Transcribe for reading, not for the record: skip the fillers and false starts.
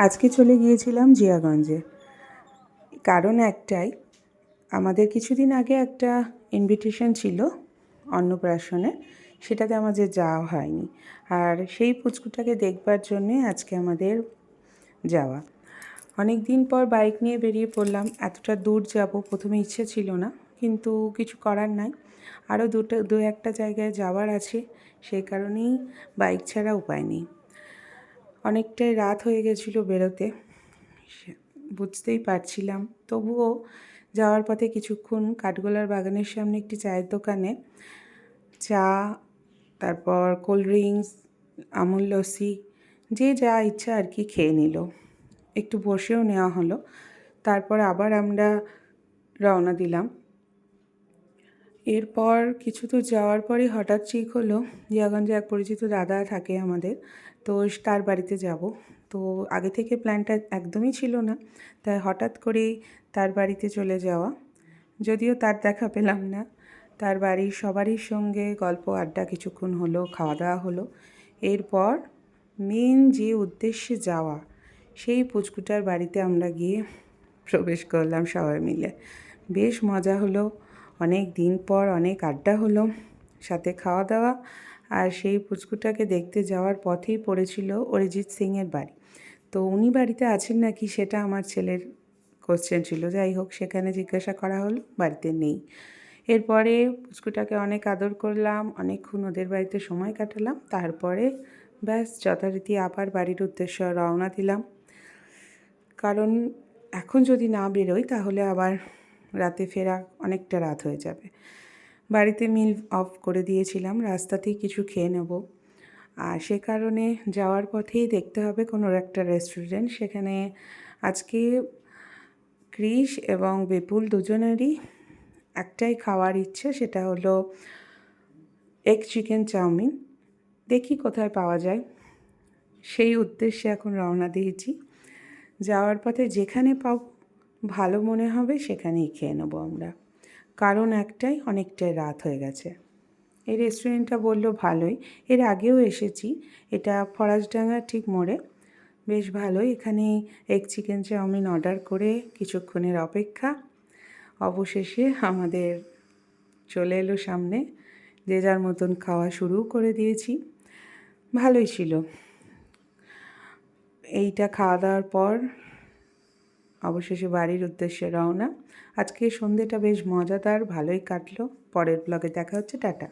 আজকে চলে গিয়েছিলাম জিয়াগঞ্জে। কারণ একটাই, আমাদের কিছুদিন আগে একটা ইনভিটেশন ছিল অন্নপ্রাশনে, সেটাতে আমাদের যাওয়া হয়নি। আর সেই পুচকুটাকে দেখবার জন্যে আজকে আমাদের যাওয়া। অনেক দিন পর বাইক নিয়ে বেরিয়ে পড়লাম। এতটা দূর যাব প্রথমে ইচ্ছে ছিল না, কিন্তু কিছু করার নাই। আরও দু একটা জায়গায় যাওয়ার আছে, সেই কারণেই বাইক ছাড়া উপায় নেই। অনেকটাই রাত হয়ে গেছিলো বেরোতে, বুঝতেই পারছিলাম। তবুও যাওয়ার পথে কিছুক্ষণ কাঠগোলার বাগানের সামনে একটি চায়ের দোকানে চা, তারপর কোল্ড ড্রিঙ্কস, আমুল লস্যি, যে যা ইচ্ছা আর কি খেয়ে নিল। একটু বসেও নেওয়া হলো। তারপর আবার আমরা রওনা দিলাম। এরপর কিছু দূর যাওয়ার পরে হঠাৎ ঠিক হলো জিয়াগঞ্জে এক পরিচিত দাদা থাকে আমাদের, তো তার বাড়িতে যাব। তো আগে থেকে প্ল্যানটা একদমই ছিল না, তাই হঠাৎ করেই তার বাড়িতে চলে যাওয়া। যদিও তার দেখা পেলাম না, তার বাড়ির সবারই সঙ্গে গল্প আড্ডা কিছুক্ষণ হলো, খাওয়া দাওয়া হলো। এরপর মেন যে উদ্দেশ্যে যাওয়া, সেই পুচকুটার বাড়িতে আমরা গিয়ে প্রবেশ করলাম সবাই মিলে। বেশ মজা হলো, অনেক দিন পর অনেক আড্ডা হলো, সাথে খাওয়া দাওয়া। আর সেই পুচকুটাকে দেখতে যাওয়ার পথেই পড়েছিল অরিজিৎ সিংয়ের বাড়ি। তো উনি বাড়িতে আছেন নাকি সেটা আমার ছেলের কোশ্চেন ছিল। যাই হোক, সেখানে জিজ্ঞাসা করা হলো, বাড়িতে নেই। এরপরে পুচকুটাকে অনেক আদর করলাম, অনেকক্ষণ ওদের বাড়িতে সময় কাটালাম। তারপরে ব্যাস যথারীতি আবার বাড়ির উদ্দেশ্যে রওনা দিলাম। কারণ এখন যদি না বেরোই তাহলে আবার রাতে ফেরা অনেকটা রাত হয়ে যাবে। বাড়িতে মিল অফ করে দিয়েছিলাম, রাস্তাতেই কিছু খেয়ে নেব। আর সে কারণে যাওয়ার পথেই দেখতে হবে কোনো একটা রেস্টুরেন্ট। সেখানে আজকে ক্রিশ এবং বিপুল দুজনেরই একটাই খাওয়ার ইচ্ছে, সেটা হলো এগ চিকেন চাউমিন। দেখি কোথায় পাওয়া যায়, সেই উদ্দেশ্যে এখন রওনা দিয়েছি। যাওয়ার পথে যেখানে ভালো মনে হবে সেখানেই খেয়ে নেবো আমরা। কারণ একটাই, অনেকটাই রাত হয়ে গেছে। এই রেস্টুরেন্টটা বললো ভালোই, এর আগেও এসেছি। এটা ফরাসডাঙ্গার ঠিক মোড়ে, বেশ ভালোই। এখানে এগ চিকেন চাউমিন অর্ডার করে কিছুক্ষণের অপেক্ষা, অবশেষে আমাদের চলে এলো সামনে। যে যার মতন খাওয়া শুরু করে দিয়েছি। ভালোই ছিল। এইটা খাওয়া দাওয়ার পর অবশেষে বাড়ির উদ্দেশ্যে রওনা। আজকে সন্ধ্যেটা বেশ মজাদার, ভালোই কাটলো। পরের ব্লগে দেখা হচ্ছে, টাটা।